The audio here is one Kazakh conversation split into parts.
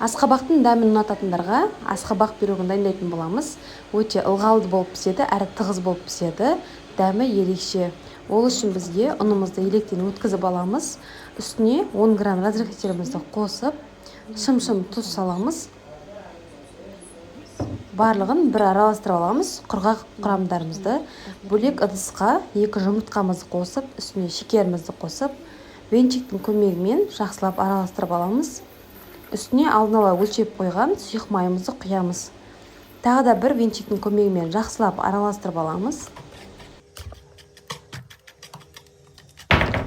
Асқабақтың дәмін ұнататындарға асқабақ пирогын дайындайтын боламыз. Өте ылғалды болып піседі, әрі тығыз болып піседі. Дәмі ерекше. Ол үшін бізге ұнымызды електен өткізіп аламыз. Үстіне 10 грамм разрыхлителімізді қосып, шым-шым тұз саламыз. Барлығын бір араластырып аламыз. Құрғақ құрамдарымызды бөлек ыдысқа 2 жұмыртқамызды қосып, үстіне шекерімізді қосып, венчиктің көмегімен жақсылап араластырып аламыз. Үстіне алдын ала өлшеп қойған сұйық майымызды құямыз. Тағы да бір венчиктің көмегімен жақсылап араластырып аламыз.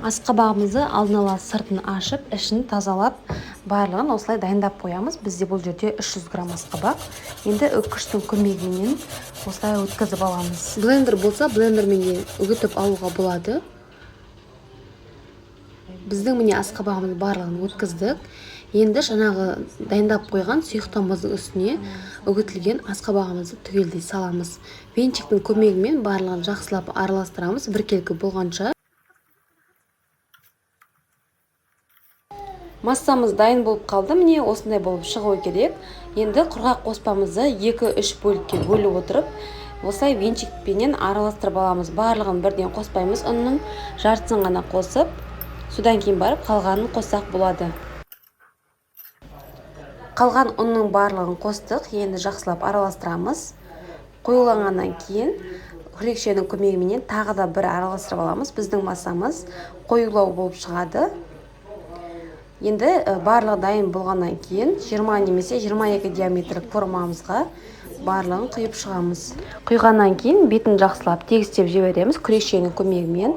Асқабағымызды алдын ала сыртын ашып, ішін тазалап, барлығын осылай дайындап қоямыз. Бізде бұл жерде 300 грамм асқабақ. Енді үккіштің көмегімен осылай өткізіп аламыз. Блендер болса, блендермен үгітіп алуға болады. Біздің міне асқабағымыз барлығын өткіздік. Енді жаңағы дайындап қойған сұйықтығымыздың үстіне үгітілген асқабағымызды түгелдей саламыз. Венчиктің көмегімен барлығын жақсылап араластырамыз біркелкі болғанша. Массамыз дайын болып қалды. Міне осындай болып шығуы керек. Енді құрғақ қоспамызды 2-3 бөлікке бөліп отырып, осылай венчикпенен араластырып аламыз. Барлығын бірден қоспаймыз. Ұнның жартысын ғана қосып, содан кейін барып қалғанын қоссақ болады. Қалған ұнның барлығын қостық. Енді жақсылап араластырамыз. Қоюланғаннан кейін күрекшенің көмегімен тағы да бір араластырып аламыз. Біздің массамыз қоюлау болып шығады. Енді барлығы дайын болғаннан кейін 20 немесе 22 диаметрлік формамызға барлығын құйып шығамыз. Құйғаннан кейін бетін жақсылап тегістеп жібереміз күрекшенің көмегімен.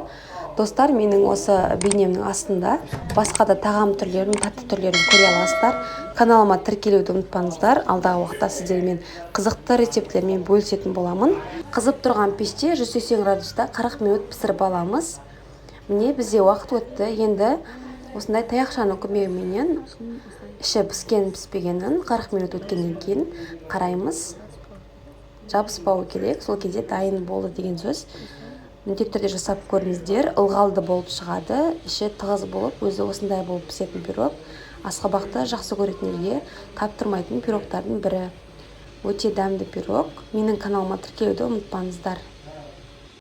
Достар, менің осы бейнемнің астында басқа да тағам түрлерін, тәтті түрлерін көре аласыздар. Каналыма тіркелуді ұмытпаңыздар. Алдағы уақытта сіздермен қызықты рецепттермен бөлісетін боламын. Қызып тұрған пеште 180 градуста 40 минут пісіріп аламыз. Міне бізде уақыт өтті. Енді осындай таяқшаның көмегімен іші піскен піспегенін 40 минут өткеннен кейін қараймыз. Жабыспауы керек. Сол кезде дайын болды деген сөз. Міндетті түрде жасап көріңіздер. Ылғалды болып шығады. Іші тығыз болып, өзі осындай болып пісетін пирог. Асқабақты жақсы көретіндерге таптырмайтын пирогтардың бірі. Өте дәмді пирог. Менің каналыма тіркелуді ұмытпаңыздар.